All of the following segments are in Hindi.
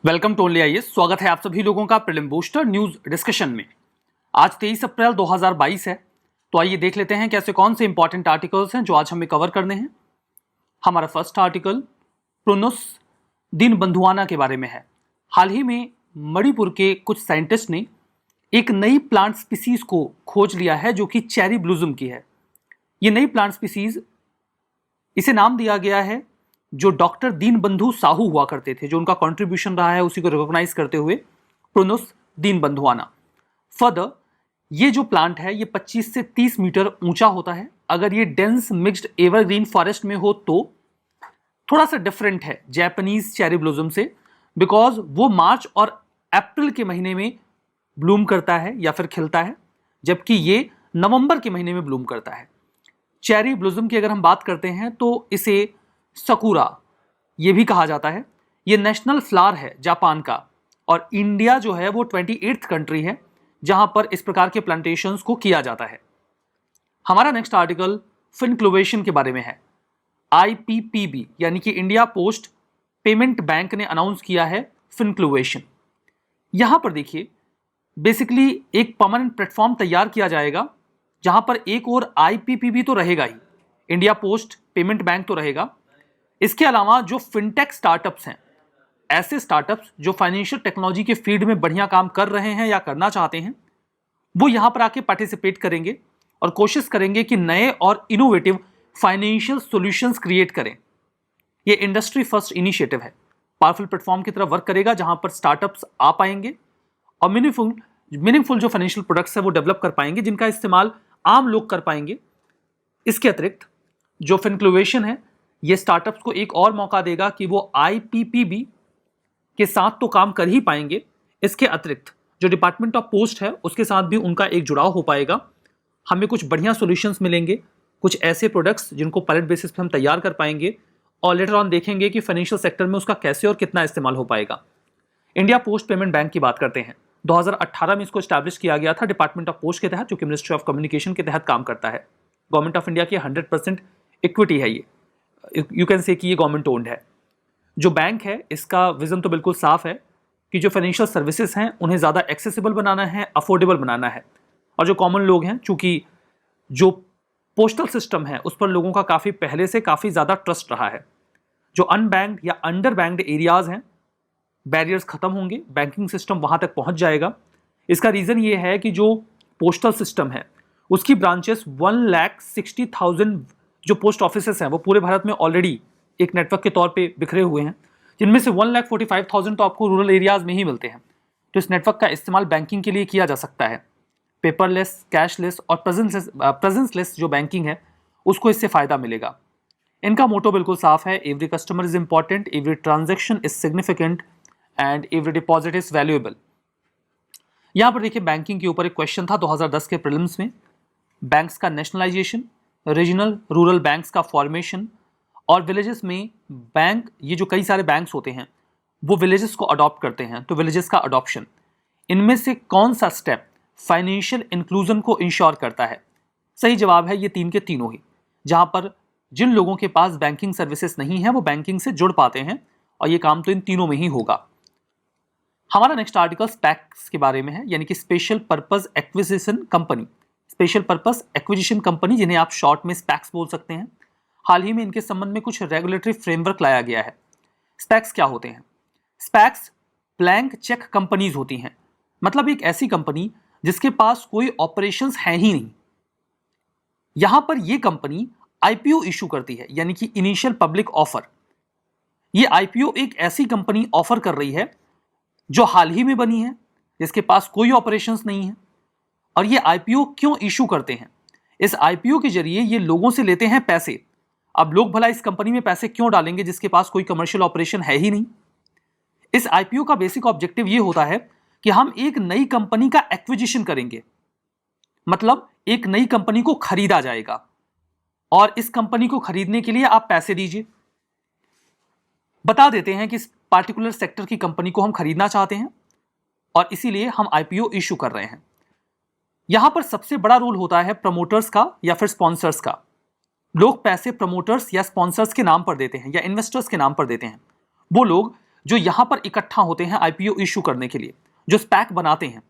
Welcome to only IAS. स्वागत है आप सभी लोगों का प्रीलिम बूस्टर न्यूज डिस्कशन में। आज 23 अप्रैल 2022 है, तो आइए देख लेते हैं कैसे कौन से इंपॉर्टेंट आर्टिकल्स हैं जो आज हमें कवर करने हैं। हमारा फर्स्ट आर्टिकल प्रोनुस दीनबंधुआना के बारे में है। हाल ही में मणिपुर के कुछ साइंटिस्ट ने एक नई प्लांट स्पीसीज को खोज लिया है जो कि चेरी ब्लूजम की है। ये नई प्लांट स्पीसीज, इसे नाम दिया गया है जो डॉक्टर दीनबंधु साहू हुआ करते थे, जो उनका कंट्रीब्यूशन रहा है उसी को रिकॉग्नाइज करते हुए प्रोनुस दीनबंधुआना। फर्दर, ये जो प्लांट है ये 25 से 30 मीटर ऊंचा होता है। अगर ये डेंस मिक्स्ड एवरग्रीन फॉरेस्ट में हो तो थोड़ा सा डिफरेंट है जापानीज चेरी ब्लॉसम से, बिकॉज वो मार्च और अप्रैल के महीने में ब्लूम करता है या फिर खिलता है, जबकि ये नवंबर के महीने में ब्लूम करता है। चेरी ब्लॉसम की अगर हम बात करते हैं तो इसे सकुरा ये भी कहा जाता है। ये नेशनल फ्लावर है जापान का, और इंडिया जो है वो 28th कंट्री है जहां पर इस प्रकार के प्लांटेशंस को किया जाता है। हमारा नेक्स्ट आर्टिकल फिनक्लुवेशन के बारे में है। IPPB यानी कि इंडिया पोस्ट पेमेंट बैंक ने अनाउंस किया है फिनक्लुवेशन। यहां पर देखिए, बेसिकली एक परमानेंट प्लेटफॉर्म तैयार किया जाएगा जहां पर एक और IPPB तो रहेगा ही, इंडिया पोस्ट पेमेंट बैंक तो रहेगा। इसके अलावा जो फिनटेक स्टार्टअप्स हैं, ऐसे स्टार्टअप्स जो फाइनेंशियल टेक्नोलॉजी के फील्ड में बढ़िया काम कर रहे हैं या करना चाहते हैं, वो यहां पर आके पार्टिसिपेट करेंगे और कोशिश करेंगे कि नए और इनोवेटिव फाइनेंशियल सॉल्यूशंस क्रिएट करें। ये इंडस्ट्री फर्स्ट इनिशिएटिव है, पावरफुल प्लेटफॉर्म की तरह वर्क करेगा जहां पर स्टार्टअप्स आ पाएंगे और मीनिंगफुल जो फाइनेंशियल प्रोडक्ट्स है वो डेवलप कर पाएंगे जिनका इस्तेमाल आम लोग कर पाएंगे। इसके अतिरिक्त जो फिनक्लुवेशन है ये स्टार्टअप्स को एक और मौका देगा कि वो IPPB के साथ तो काम कर ही पाएंगे, इसके अतिरिक्त जो डिपार्टमेंट ऑफ पोस्ट है उसके साथ भी उनका एक जुड़ाव हो पाएगा। हमें कुछ बढ़िया सॉल्यूशंस मिलेंगे, कुछ ऐसे प्रोडक्ट्स जिनको पायलट बेसिस पे हम तैयार कर पाएंगे और लेटर ऑन देखेंगे कि फाइनेंशियल सेक्टर में उसका कैसे और कितना इस्तेमाल हो पाएगा। इंडिया पोस्ट पेमेंट बैंक की बात करते हैं। 2018 में इसको स्टैब्लिश किया गया था डिपार्टमेंट ऑफ पोस्ट के तहत, जो कि मिनिस्ट्री ऑफ कम्युनिकेशन के तहत काम करता है। गवर्नमेंट ऑफ इंडिया की 100% इक्विटी है, ये यू कैन से कि ये गवर्नमेंट ओन्ड है। जो बैंक है इसका विजन तो बिल्कुल साफ है कि जो फाइनेंशियल सर्विसेज हैं उन्हें ज़्यादा एक्सेसिबल बनाना है, अफोर्डेबल बनाना है, और जो कॉमन लोग हैं, चूंकि जो पोस्टल सिस्टम है उस पर लोगों का काफ़ी पहले से काफ़ी ज़्यादा ट्रस्ट रहा है। जो अनबैंक्ड या अंडर बैंक्ड एरियाज़ हैं, बैरियर्स खत्म होंगे, बैंकिंग सिस्टम वहाँ तक पहुँच जाएगा। इसका रीज़न ये है कि जो पोस्टल सिस्टम है उसकी ब्रांचेस 1,60,000 जो पोस्ट ऑफिसेस हैं वो पूरे भारत में ऑलरेडी एक नेटवर्क के तौर पे बिखरे हुए हैं, जिनमें से 1,45,000 तो आपको रूरल एरियाज में ही मिलते हैं। तो इस नेटवर्क का इस्तेमाल बैंकिंग के लिए किया जा सकता है। पेपरलेस, कैशलेस और प्रेजेंसलेस जो बैंकिंग है उसको इससे फ़ायदा मिलेगा। इनका मोटो बिल्कुल साफ है, every customer is important, every transaction is significant and every deposit is valuable. यहाँ पर देखिए, बैंकिंग के ऊपर एक क्वेश्चन था 2010 के प्रीलिम्स में। बैंक्स का नेशनलाइजेशन, रीजनल रूरल बैंक्स का फॉर्मेशन और विलेजेस में बैंक, ये जो कई सारे बैंक्स होते हैं वो विलेजेस को अडॉप्ट करते हैं, तो विलेजेस का अडॉप्शन, इनमें से कौन सा स्टेप फाइनेंशियल इंक्लूजन को इंश्योर करता है? सही जवाब है ये तीन के तीनों ही, जहां पर जिन लोगों के पास बैंकिंग सर्विसेज नहीं है वो बैंकिंग से जुड़ पाते हैं, और ये काम तो इन तीनों में ही होगा। हमारा नेक्स्ट आर्टिकल स्पैक्स के बारे में है, यानी कि special purpose acquisition company. Special purpose acquisition company, जिन्हें आप शॉर्ट में स्पैक्स बोल सकते हैं। हाल ही में इनके संबंध में कुछ रेगुलेटरी फ्रेमवर्क लाया गया है। स्पैक्स क्या होते हैं? स्पैक्स ब्लैंक चेक कंपनीज होती हैं, मतलब एक ऐसी कंपनी जिसके पास कोई ऑपरेशंस है ही नहीं। यहां पर यह कंपनी IPO इशू करती है, यानी कि इनिशियल पब्लिक ऑफर। यह IPO एक ऐसी कंपनी ऑफर कर रही है जो हाल ही में बनी है, जिसके पास कोई ऑपरेशंस नहीं है। और ये IPO क्यों इशू करते हैं? इस IPO के जरिए ये लोगों से लेते हैं पैसे। अब लोग भला इस कंपनी में पैसे क्यों डालेंगे जिसके पास कोई कमर्शियल ऑपरेशन है ही नहीं? इस IPO का बेसिक ऑब्जेक्टिव ये होता है कि हम एक नई कंपनी का एक्विजिशन करेंगे, मतलब एक नई कंपनी को खरीदा जाएगा, और इस कंपनी को खरीदने के लिए आप पैसे दीजिए। बता देते हैं कि इस पार्टिकुलर सेक्टर की कंपनी को हम खरीदना चाहते हैं और इसीलिए हम IPO इशू कर रहे हैं। यहां पर सबसे बड़ा रोल होता है प्रमोटर्स का या फिर स्पॉन्सर्स का। लोग पैसे प्रमोटर्स या स्पॉन्सर्स के नाम पर देते हैं या इन्वेस्टर्स के नाम पर देते हैं। वो लोग जो यहां पर इकट्ठा होते हैं आईपीओ इश्यू करने के लिए, जो स्पैक बनाते हैं,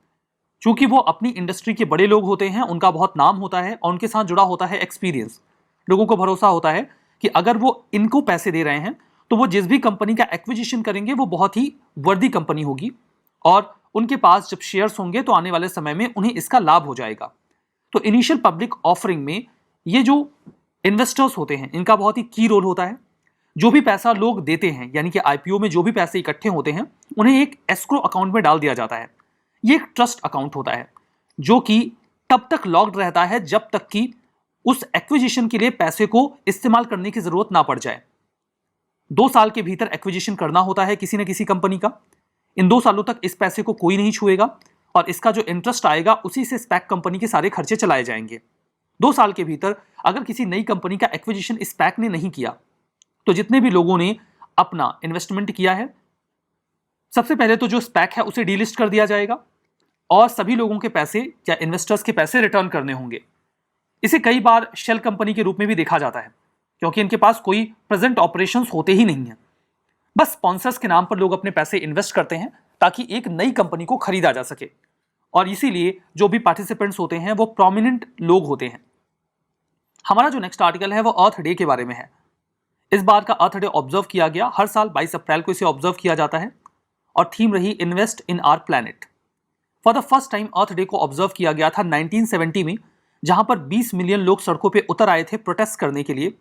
चूंकि वो अपनी इंडस्ट्री के बड़े लोग होते हैं, उनका बहुत नाम होता है और उनके साथ जुड़ा होता है एक्सपीरियंस, लोगों को भरोसा होता है कि अगर वो इनको पैसे दे रहे हैं तो वो जिस भी कंपनी का एक्विजिशन करेंगे वो बहुत ही वर्दी कंपनी होगी और उनके पास जब शेयर्स होंगे तो आने वाले समय में उन्हें इसका लाभ हो जाएगा। तो इनिशियल पब्लिक ऑफरिंग में ये जो इन्वेस्टर्स होते हैं इनका बहुत ही की रोल होता है। जो भी पैसा लोग देते हैं, यानी कि आईपीओ में जो भी पैसे इकट्ठे होते हैं, उन्हें एक एस्क्रो अकाउंट में डाल दिया जाता है। ये एक ट्रस्ट अकाउंट होता है जो कि तब तक लॉक्ड रहता है जब तक कि उस एक्विजिशन के लिए पैसे को इस्तेमाल करने की जरूरत ना पड़ जाए। 2 साल के भीतर एक्विजिशन करना होता है किसी न किसी कंपनी का। इन 2 सालों तक इस पैसे को कोई नहीं छुएगा और इसका जो इंटरेस्ट आएगा उसी से स्पैक कंपनी के सारे खर्चे चलाए जाएंगे। 2 साल के भीतर अगर किसी नई कंपनी का एक्विजिशन स्पैक ने नहीं किया तो जितने भी लोगों ने अपना इन्वेस्टमेंट किया है, सबसे पहले तो जो स्पैक है उसे डीलिस्ट कर दिया जाएगा और सभी लोगों के पैसे या इन्वेस्टर्स के पैसे रिटर्न करने होंगे। इसे कई बार शेल कंपनी के रूप में भी देखा जाता है क्योंकि इनके पास कोई प्रेजेंट ऑपरेशंस होते ही नहीं है। बस स्पॉन्सर्स के नाम पर लोग अपने पैसे इन्वेस्ट करते हैं ताकि एक नई कंपनी को खरीदा जा सके और इसीलिए जो भी पार्टिसिपेंट्स होते हैं वो प्रोमिनेंट लोग होते हैं। हमारा जो नेक्स्ट आर्टिकल है वो अर्थ डे के बारे में है। इस बार का अर्थ डे ऑब्जर्व किया गया, हर साल 22 अप्रैल को इसे ऑब्जर्व किया जाता है और थीम रही invest in our planet. For the first time Earth Day को ऑब्जर्व किया गया था 1970 में, जहां पर 20 मिलियन लोग सड़कों पे उतर आए थे प्रोटेस्ट करने के लिए,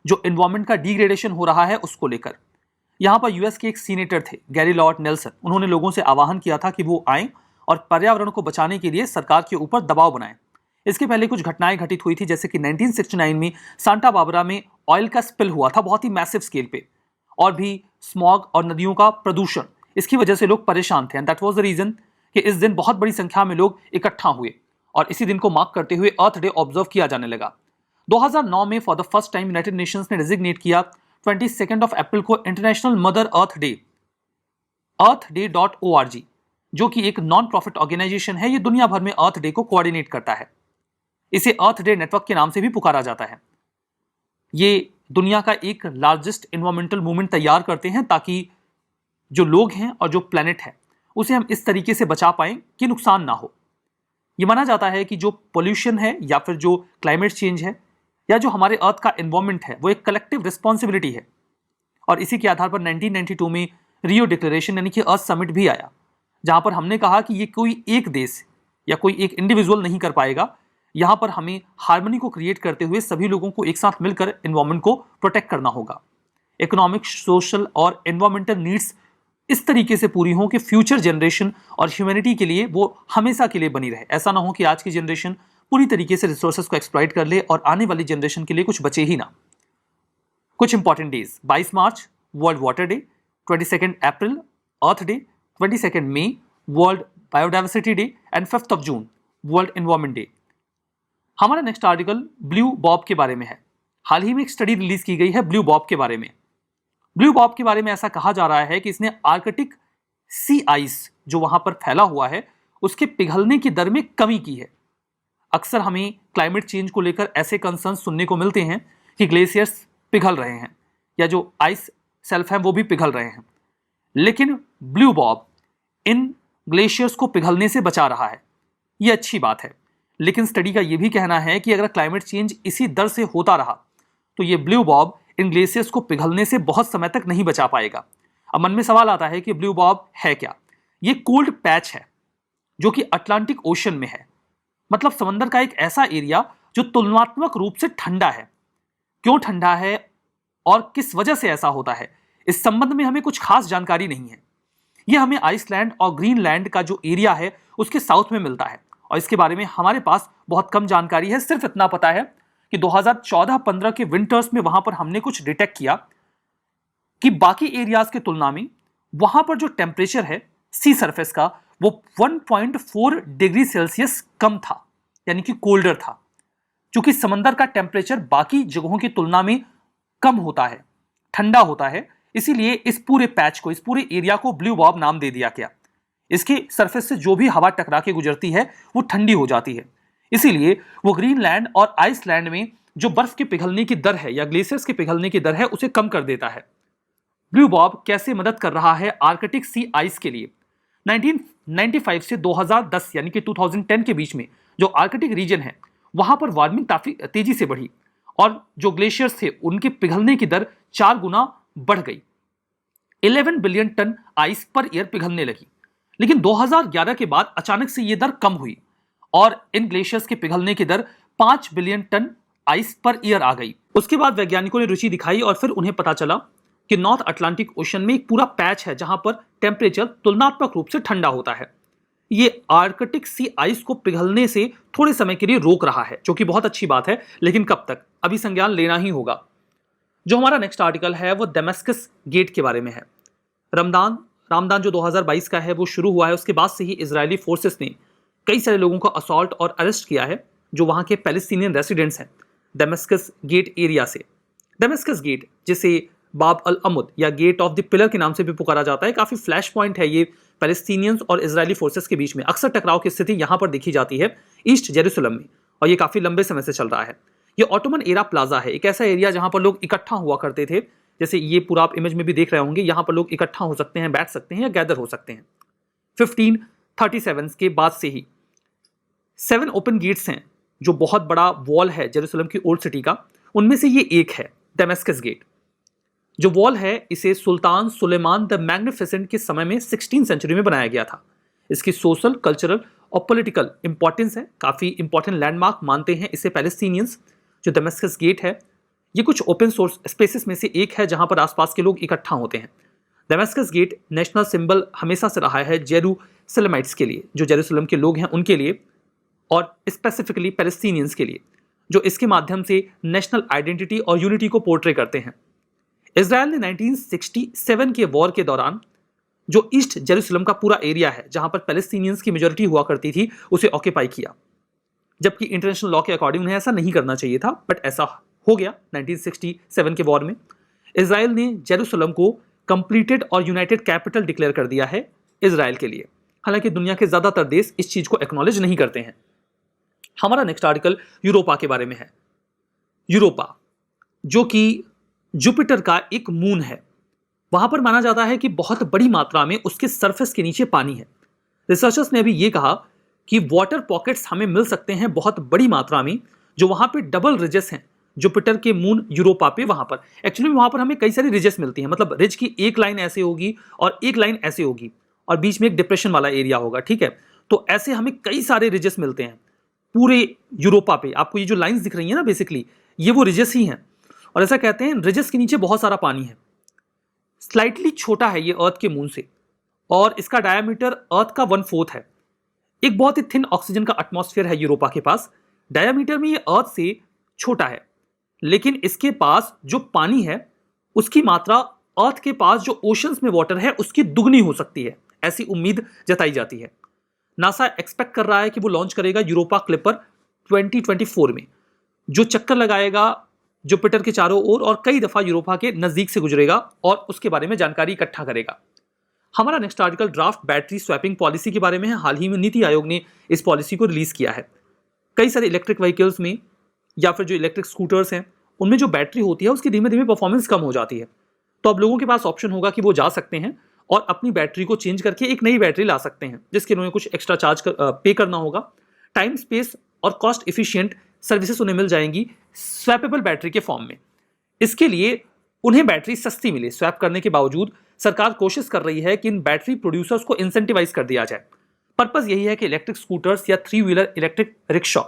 जो एनवायरमेंट का डिग्रेडेशन हो रहा है उसको लेकर। यहां पर यूएस के एक सीनेटर थे गैरी लॉर्ड नेल्सन, उन्होंने लोगों से आह्वान किया था कि वो आएं और पर्यावरण को बचाने के लिए सरकार के ऊपर दबाव बनाएं। इसके पहले कुछ घटनाएं घटित हुई थी, जैसे कि 1969 में सांता बारबरा में ऑयल का स्पिल हुआ था बहुत ही मैसिव स्केल पे, और भी स्मॉग और नदियों का प्रदूषण, इसकी वजह से लोग परेशान थे and that was the reason कि इस दिन बहुत बड़ी संख्या में लोग इकट्ठा हुए और इसी दिन को मार्क करते हुए अर्थ डे ऑब्जर्व किया जाने लगा। 2009 में for the first time United Nations ने डिजिग्नेट किया 22 अप्रैल को international mother earth day, earthday.org, जो कि एक नॉन प्रॉफिट ऑर्गेनाइजेशन है। ये दुनिया भर में अर्थ डे को कोऑर्डिनेट करता है। इसे अर्थ डे नेटवर्क के नाम से भी पुकारा जाता है। ये दुनिया का एक लार्जेस्ट एनवायरमेंटल मूवमेंट तैयार करते हैं ताकि जो लोग हैं और जो प्लेनेट है उसे हम इस तरीके से बचा पाएं कि नुकसान ना हो। ये माना जाता है कि जो पोल्यूशन है या फिर जो क्लाइमेट चेंज है या जो हमारे अर्थ का एनवायरमेंट है वो एक कलेक्टिव रिस्पॉन्सिबिलिटी है और इसी के आधार पर 1992 में रियो डिक्लेरेशन यानी कि अर्थ समिट भी आया, जहां पर हमने कहा कि ये कोई एक देश या कोई एक इंडिविजुअल नहीं कर पाएगा। यहां पर हमें हार्मनी को क्रिएट करते हुए सभी लोगों को एक साथ मिलकर एनवायरमेंट को प्रोटेक्ट करना होगा। इकोनॉमिक, सोशल और एनवायरमेंटल नीड्स इस तरीके से पूरी हों कि फ्यूचर जनरेशन और ह्यूमैनिटी के लिए वो हमेशा के लिए बनी रहे। ऐसा ना हो कि आज की जनरेशन पूरी तरीके से रिसोर्सेज को एक्सप्लॉइट कर ले और आने वाली जनरेशन के लिए कुछ बचे ही ना। कुछ important days: 22 March World Water Day, 22 April Earth Day, 22 मई World Biodiversity Day and 5 June World Environment Day. हमारा नेक्स्ट आर्टिकल ब्लू बॉब के बारे में है। हाल ही में एक स्टडी रिलीज की गई है ब्लू बॉब के बारे में। ब्लू बॉब के बारे में ऐसा कहा जा रहा है कि इसने आर्कटिक सी आइस जो वहां पर फैला हुआ है उसके पिघलने की दर में कमी की है। अक्सर हमें क्लाइमेट चेंज को लेकर ऐसे कंसर्न सुनने को मिलते हैं कि ग्लेशियर्स पिघल रहे हैं या जो आइस सेल्फ है वो भी पिघल रहे हैं, लेकिन ब्लू बॉब इन ग्लेशियर्स को पिघलने से बचा रहा है। ये अच्छी बात है, लेकिन स्टडी का यह भी कहना है कि अगर क्लाइमेट चेंज इसी दर से होता रहा तो ये ब्लू बॉब इन ग्लेशियर्स को पिघलने से बहुत समय तक नहीं बचा पाएगा। अब मन में सवाल आता है कि ब्लू बॉब है क्या? ये कोल्ड पैच है जो कि अटलांटिक ओशन में है, मतलब समंदर का एक ऐसा एरिया जो तुलनात्मक रूप से ठंडा है। क्यों ठंडा है और किस वजह से ऐसा होता है, इस संबंध में हमें कुछ खास जानकारी नहीं है। यह हमें आइसलैंड और ग्रीनलैंड का जो एरिया है उसके साउथ में मिलता है और इसके बारे में हमारे पास बहुत कम जानकारी है। सिर्फ इतना पता है कि 2014-15 के विंटर्स में वहां पर हमने कुछ डिटेक्ट किया कि बाकी एरियाज के तुलना में वहां पर जो टेम्परेचर है सी सरफेस का वो 1.4 डिग्री सेल्सियस कम था, यानी कि कोल्डर था। क्योंकि समंदर का टेम्परेचर बाकी जगहों की तुलना में कम होता है, ठंडा होता है, इसीलिए इस पूरे पैच को, इस पूरे एरिया को ब्लू बॉब नाम दे दिया गया। इसके सरफेस से जो भी हवा टकरा के गुजरती है वो ठंडी हो जाती है, इसीलिए वो ग्रीनलैंड और आइसलैंड में जो बर्फ के पिघलने की दर है या ग्लेशियर्स के पिघलने की दर है उसे कम कर देता है। ब्लू बॉब कैसे मदद कर रहा है आर्कटिक सी आइस के लिए? 1995 से 2010 यानी कि 2010 के बीच में जो आर्कटिक रीजन है वहां पर वार्मिंग काफी तेजी से बढ़ी और जो ग्लेशियर्स थे उनके पिघलने की दर 4 गुना बढ़ गई। 11 billion ton ice per year पिघलने लगी। लेकिन 2011 के बाद अचानक से यह दर कम हुई और इन ग्लेशियर्स के पिघलने की दर 5 billion ton ice per year आ गई। उसके बाद वैज्ञानिकों ने रुचि दिखाई और फिर उन्हें पता चला कि नॉर्थ अटलांटिक ओशन में एक पूरा पैच है जहां पर टेम्परेचर तुलनात्मक रूप से ठंडा होता है। ये आर्कटिक सी आइस को पिघलने से थोड़े समय के लिए रोक रहा है, जो कि बहुत अच्छी बात है, लेकिन कब तक, अभी संज्ञान लेना ही होगा। जो हमारा नेक्स्ट आर्टिकल है वो दमेस्कस गेट के बारे में है। रामदान जो 2022 का है वो शुरू हुआ है, उसके बाद से ही इजरायली फोर्सेस ने कई सारे लोगों को असॉल्ट और अरेस्ट किया है जो वहां के पैलेस्टीनियन रेसिडेंट्स हैं दमेस्कस गेट एरिया से। दमेस्कस गेट, जिसे बाब अल अमुद या गेट ऑफ द पिलर के नाम से भी पुकारा जाता है, काफी फ्लैश पॉइंट है ये पैलेस्टीनियंस और इजरायली फोर्सेस के बीच में। अक्सर टकराव की स्थिति यहां पर देखी जाती है ईस्ट जेरूसलम में, और ये काफी लंबे समय से चल रहा है। ये ऑटोमन एरा प्लाजा है, एक ऐसा एरिया जहां पर लोग इकट्ठा हुआ करते थे। जैसे ये पूरा आप इमेज में भी देख रहे होंगे, यहां पर लोग इकट्ठा हो सकते हैं, बैठ सकते हैं या गैदर हो सकते हैं। 1537 के बाद से ही 7 ओपन गेट्स हैं, जो बहुत बड़ा वॉल है जेरूसलम की ओल्ड सिटी का, उनमें से ये एक है दमेस्कस गेट। जो वॉल है इसे सुल्तान सुलेमान द मैग्निफिसेंट के समय में 16वीं सेंचुरी में बनाया गया था। इसकी सोशल, कल्चरल और पॉलिटिकल इंपॉर्टेंस है, काफी इंपॉर्टेंट लैंडमार्क मानते हैं इसे पैलेस्टीनियंस। जो दमेस्कस गेट है ये कुछ ओपन सोर्स स्पेसेस में से एक है जहां पर आसपास के लोग इकट्ठा होते हैं। दमेस्कस गेट नेशनल सिंबल हमेशा से रहा है जेरूसलमाइट्स के लिए, जो जेरूसलम के लोग हैं उनके लिए, और स्पेसिफिकली पैलेस्टीनियंस के लिए, जो इसके माध्यम से नेशनल आइडेंटिटी और यूनिटी को पोर्ट्रे करते हैं। इजराइल ने 1967 के वॉर के दौरान जो ईस्ट जेरूसलम का पूरा एरिया है जहां पर पैलेस्टीनियंस की मेजॉरिटी हुआ करती थी उसे ऑक्यूपाई किया, जबकि इंटरनेशनल लॉ के अकॉर्डिंग उन्हें ऐसा नहीं करना चाहिए था, बट ऐसा हो गया 1967 के वॉर में। इजराइल ने जेरूसलम को कंप्लीटेड और यूनाइटेड कैपिटल डिक्लेयर कर दिया है इजराइल के लिए। हालांकि दुनिया के ज्यादातर देश इस चीज को एक्नॉलेज नहीं करते हैं। हमारा नेक्स्ट आर्टिकल यूरोपा के बारे में है। यूरोपा जो कि जुपिटर का एक मून है, वहां पर माना जाता है कि बहुत बड़ी मात्रा में उसके सरफेस के नीचे पानी है। रिसर्चर्स ने अभी ये कहा कि वाटर पॉकेट्स हमें मिल सकते हैं बहुत बड़ी मात्रा में, जो वहां पे डबल रिजेस हैं जुपिटर के मून यूरोपा पे। वहां पर एक्चुअली वहां पर हमें कई सारी रिजेस मिलती हैं, मतलब रिज की एक लाइन ऐसे होगी और एक लाइन ऐसे होगी और बीच में एक डिप्रेशन वाला एरिया होगा, ठीक है। तो ऐसे हमें कई सारे रिजेस मिलते हैं पूरे यूरोपा पे। आपको ये जो लाइंस दिख रही है ना, बेसिकली ये वो रिजेस ही हैं। और ऐसा कहते हैं रिजेस के नीचे बहुत सारा पानी है। स्लाइटली छोटा है ये अर्थ के मून से, और इसका डायमीटर अर्थ का 1/4 है। एक बहुत ही थिन ऑक्सीजन का एटमॉस्फेयर है यूरोपा के पास। डायमीटर में ये अर्थ से छोटा है, लेकिन इसके पास जो पानी है उसकी मात्रा अर्थ के पास जो ओशंस में वाटर है उसकी दुगनी हो सकती है, ऐसी उम्मीद जताई जाती है। नासा एक्सपेक्ट कर रहा है कि वो लॉन्च करेगा यूरोपा क्लिपर 2024 में, जो चक्कर लगाएगा जुपिटर के चारों ओर और कई दफा यूरोपा के नजदीक से गुजरेगा और उसके बारे में जानकारी इकट्ठा करेगा। हमारा next article draft battery swapping policy के बारे में है। हाल ही में नीति आयोग ने इस पॉलिसी को रिलीज किया है। कई सारे इलेक्ट्रिक व्हीकल्स में या फिर जो इलेक्ट्रिक स्कूटर्स हैं उनमें जो बैटरी होती है उसकी धीमे धीमे परफॉर्मेंस कम हो जाती है। तो अब लोगों के पास ऑप्शन होगा कि वो जा सकते हैं और अपनी बैटरी को चेंज करके एक नई बैटरी ला सकते हैं, जिसके उन्हें कुछ एक्स्ट्रा चार्ज पे करना होगा। टाइम, स्पेस और कॉस्ट इफिशियंट सर्विसेज उन्हें मिल जाएंगी स्वैपेबल बैटरी के फॉर्म में। इसके लिए उन्हें बैटरी सस्ती मिले। स्वैप करने के बावजूद सरकार कोशिश कर रही है कि इन बैटरी प्रोड्यूसर्स को इंसेंटिवाइज कर दिया जाए। पर्पस यही है कि इलेक्ट्रिक स्कूटर्स या 3 व्हीलर इलेक्ट्रिक रिक्शा,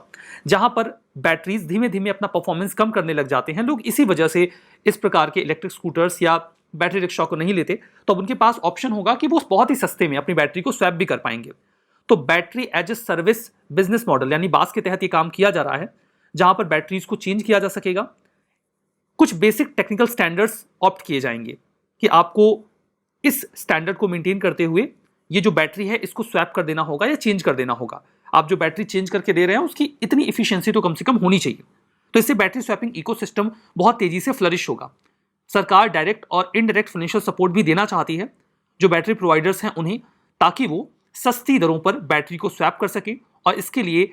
जहां पर बैटरीज धीमे धीमे अपना परफॉर्मेंस कम करने लग जाते हैं, लोग इसी वजह से इस प्रकार के इलेक्ट्रिक स्कूटर्स या बैटरी रिक्शा को नहीं लेते। तो अब उनके पास ऑप्शन होगा कि वो बहुत ही सस्ते में अपनी बैटरी को स्वैप भी कर पाएंगे। तो battery as a service business model यानी बास के तहत ये काम किया जा रहा है, जहां पर बैटरीज को चेंज किया जा सकेगा। कुछ बेसिक टेक्निकल स्टैंडर्ड्स ऑप्ट किए जाएंगे कि आपको इस स्टैंडर्ड को मेंटेन करते हुए ये जो बैटरी है इसको स्वैप कर देना होगा या चेंज कर देना होगा। आप जो बैटरी चेंज करके दे रहे हैं उसकी इतनी इफिशियंसी तो कम से कम होनी चाहिए। तो इससे बैटरी स्वैपिंग इकोसिस्टम बहुत तेजी से फ्लरिश होगा। सरकार डायरेक्ट और इनडायरेक्ट फाइनेंशियल सपोर्ट भी देना चाहती है जो बैटरी प्रोवाइडर्स हैं उन्हें, ताकि वो सस्ती दरों पर बैटरी को स्वैप कर सके। और इसके लिए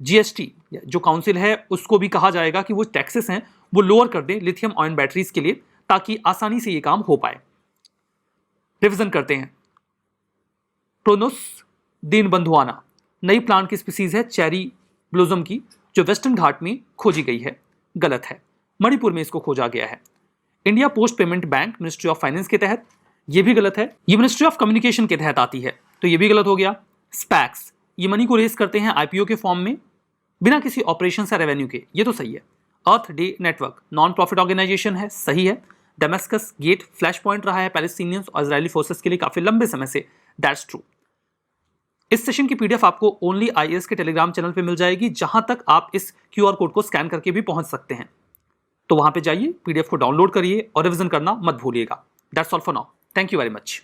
जीएसटी जो काउंसिल है उसको भी कहा जाएगा कि वो टैक्सेस हैं वो लोअर कर दें लिथियम आयन बैटरीज के लिए, ताकि आसानी से ये काम हो पाए। रिविजन करते हैं। प्रोनुस दीनबंधुआना नई प्लांट की स्पीसीज है चेरी ब्लॉसम की, जो वेस्टर्न घाट में खोजी गई है। गलत है, मणिपुर में इसको खोजा गया है। India post payment bank ministry of finance के तहत, ये भी गलत है। ये मिनिस्ट्री ऑफ कम्युनिकेशन के तहत आती है, तो ये भी गलत हो गया। स्पैक्स ये मनी को रेस करते हैं आईपीओ के फॉर्म में बिना किसी ऑपरेशन या रेवेन्यू के, ये तो सही है। Earth Day Network non profit organization है, सही है। डेमेस्कस गेट फ्लैश पॉइंट रहा है पैलेस्टीनियंस और इजरायली फोर्सेस के लिए काफी लंबे समय से, दैट्स ट्रू। इस सेशन की पीडीएफ आपको ओनली आईएएस के टेलीग्राम चैनल पे मिल जाएगी, जहां तक आप इस क्यूआर कोड को स्कैन करके भी पहुंच सकते हैं। तो वहां पे जाइए, पीडीएफ को डाउनलोड करिए और रिवीजन करना मत भूलिएगा। That's all for now, thank you very much.